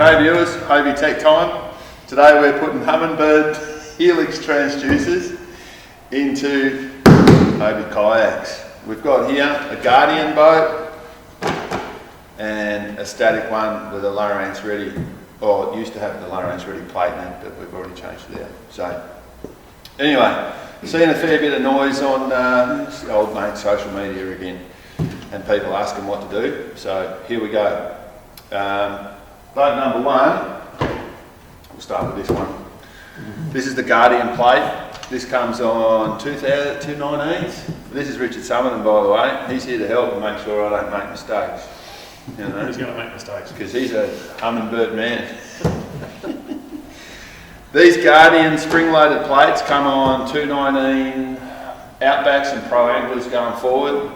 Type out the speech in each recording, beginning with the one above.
G'day viewers, Hobie Tech time. Today we're putting Humminbird Helix transducers into Hobie kayaks. We've got here a Guardian boat and a static one with a Lowrance ready, or it used to have the Lowrance ready plate in it, but we've already changed it out. So anyway, seeing a fair bit of noise on the old mate social media again, and people asking what to do. So here we go. Boat number one, we'll start with this one. This is the Guardian plate. This comes on 219s. This is Richard Somerton, by the way. He's here to help and make sure I don't make mistakes. You know? He's going to make mistakes. Because he's a Humminbird man. These Guardian spring-loaded plates come on 219 Outbacks and Pro Anglers going forward.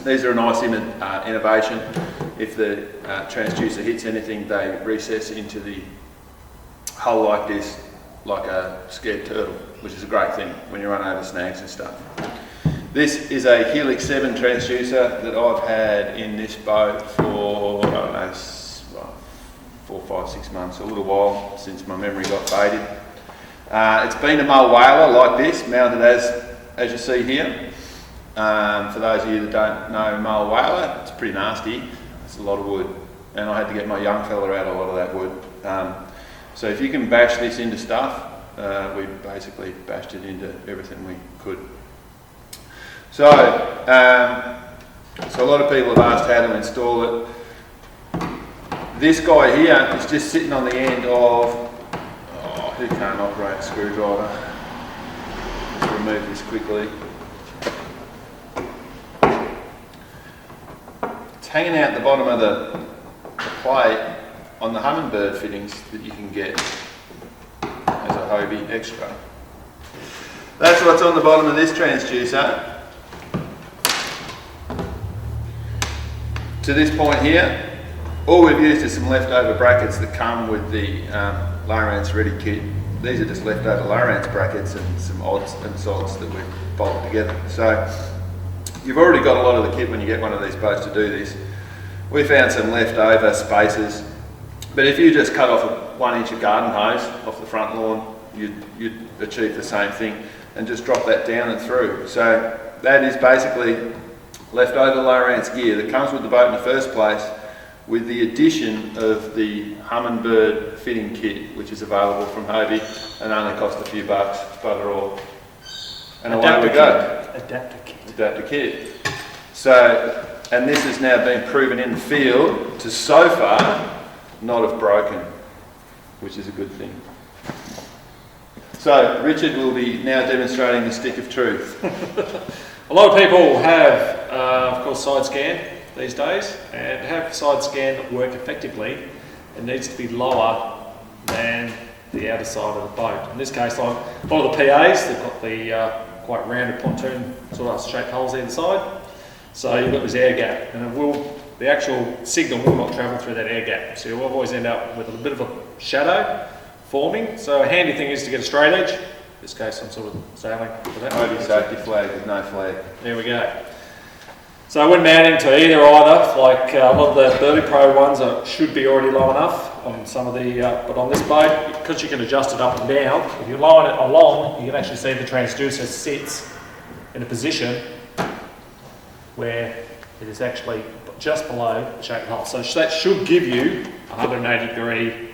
These are a nice innovation. If the transducer hits anything, they recess into the hole like this, like a scared turtle, which is a great thing when you run over snags and stuff. This is a Helix 7 transducer that I've had in this boat for, I don't know, 4, 5, 6 months, a little while since my memory got faded. It's been a mull whaler like this, mounted as you see here. For those of you that don't know mull whaler, it's pretty nasty. It's a lot of wood, and I had to get my young fella out a lot of that wood. So if you can bash this into stuff, we basically bashed it into everything we could. So, so a lot of people have asked how to install it. This guy here is just sitting on the end of, who can't operate a screwdriver? Let's remove this quickly. It's hanging out the bottom of the plate on the Humminbird fittings that you can get as a Hobie extra. That's what's on the bottom of this transducer. To this point here, all we've used is some leftover brackets that come with the Lowrance ready kit. These are just leftover Lowrance brackets and some odds and sods that we've bolted together. So you've already got a lot of the kit when you get one of these boats to do this. We found some leftover spacers, but if you just cut off a 1 inch of garden hose off the front lawn, you'd achieve the same thing and just drop that down and through. So that is basically leftover Lowrance gear that comes with the boat in the first place, with the addition of the Humminbird fitting kit, which is available from Hobie and only cost a few bucks, bugger all. And away we go. Adapter kit. Adapter kit. So, and this has now been proven in the field to so far not have broken, which is a good thing. So Richard will be now demonstrating the stick of truth. A lot of people have, of course, side scan these days, and to have side scan work effectively, it needs to be lower than the outer side of the boat. In this case, like a lot of the PAs, they've got the quite rounded pontoon sort of shaped holes either side. So you've got this air gap, and the actual signal will not travel through that air gap. So you'll always end up with a bit of a shadow forming. So a handy thing is to get a straight edge. In this case, I'm sort of sailing for that. Hobie safety flag with no flag. There we go. So when mounting to either, like a lot of the Burly Pro ones should be already low enough on some of the, but on this boat, because you can adjust it up and down, if you line it along, you can actually see the transducer sits in a position where it is actually just below the shaped hole. So that should give you 180 degree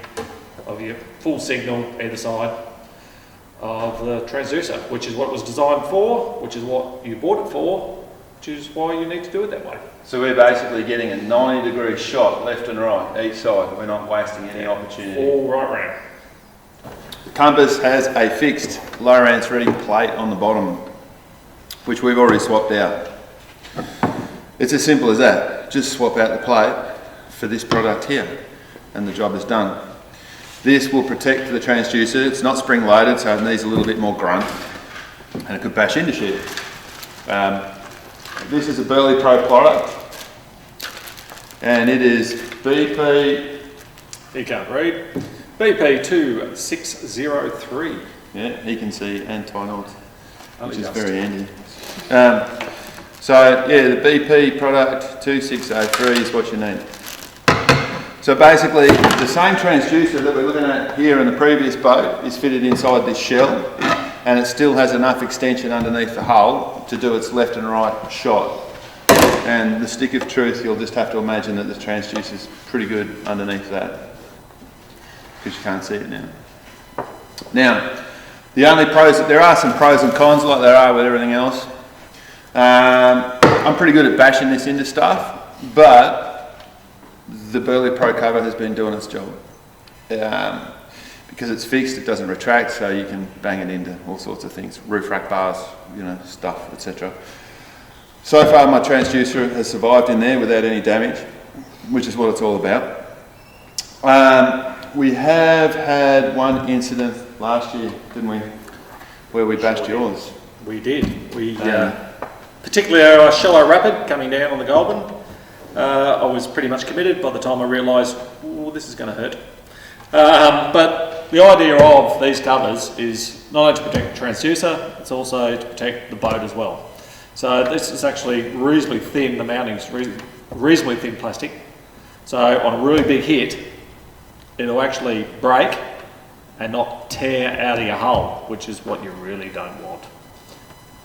of your full signal either side of the transducer, which is what it was designed for, which is what you bought it for, which is why you need to do it that way. So we're basically getting a 90 degree shot left and right, each side. We're not wasting any opportunity. All right round. The compass has a fixed Lowrance ready plate on the bottom, which we've already swapped out. It's as simple as that. Just swap out the plate for this product here, and the job is done. This will protect the transducer. It's not spring loaded, so it needs a little bit more grunt, and it could bash into shit. This is a Burly Pro product, and it is BP. You can't read. BP 2603. Yeah, he can see and Tynold, which is just very handy. So yeah, the BP product 2603 is what you need. So basically, the same transducer that we're looking at here in the previous boat is fitted inside this shell, and it still has enough extension underneath the hull to do its left and right shot. And the stick of truth, you'll just have to imagine that the transducer is pretty good underneath that, because you can't see it now. Now, the only there are some pros and cons like there are with everything else. I'm pretty good at bashing this into stuff, but the Burly Pro cover has been doing its job. Because it's fixed, it doesn't retract, so you can bang it into all sorts of things, roof rack bars, you know, stuff, etc. So far my transducer has survived in there without any damage, which is what it's all about. We have had one incident last year, didn't we, where we bashed yours. We did. Particularly our shallow rapid coming down on the Goulburn. I was pretty much committed by the time I realised, oh, this is going to hurt. But the idea of these covers is not only to protect the transducer, it's also to protect the boat as well. So this is actually reasonably thin, the mounting's reasonably thin plastic. So on a really big hit, it'll actually break and not tear out of your hull, which is what you really don't want.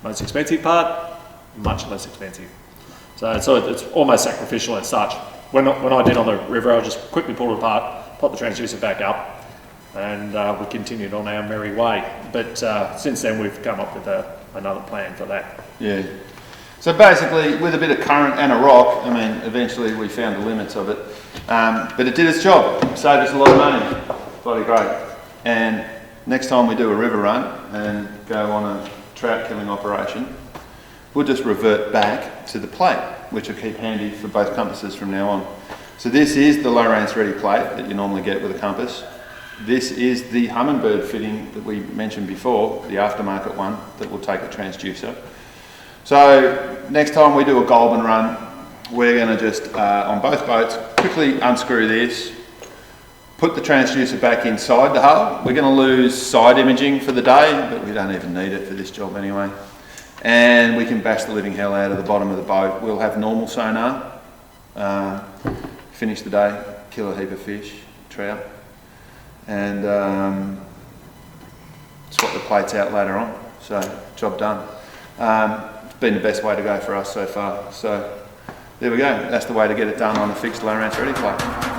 Most expensive part, much less expensive. So it's almost sacrificial as such. When I did on the river, I just quickly pulled it apart, popped the transducer back up, and we continued on our merry way. But since then, we've come up with another plan for that. Yeah. So basically, with a bit of current and a rock, I mean, eventually we found the limits of it. But it did its job, saved us a lot of money. Bloody great. And next time we do a river run and go on a trout killing operation, we'll just revert back to the plate, which will keep handy for both compasses from now on. So this is the Lowrance ready plate that you normally get with a compass. This is the Humminbird fitting that we mentioned before, the aftermarket one that will take a transducer. So next time we do a Goulburn run, we're going to just, on both boats, quickly unscrew this, put the transducer back inside the hull. We're going to lose side imaging for the day, but we don't even need it for this job anyway. And we can bash the living hell out of the bottom of the boat. We'll have normal sonar, finish the day, kill a heap of fish, trout, and swap the plates out later on. So, job done. It's been the best way to go for us so far. So, there we go. That's the way to get it done on a fixed Lowrance ready plate.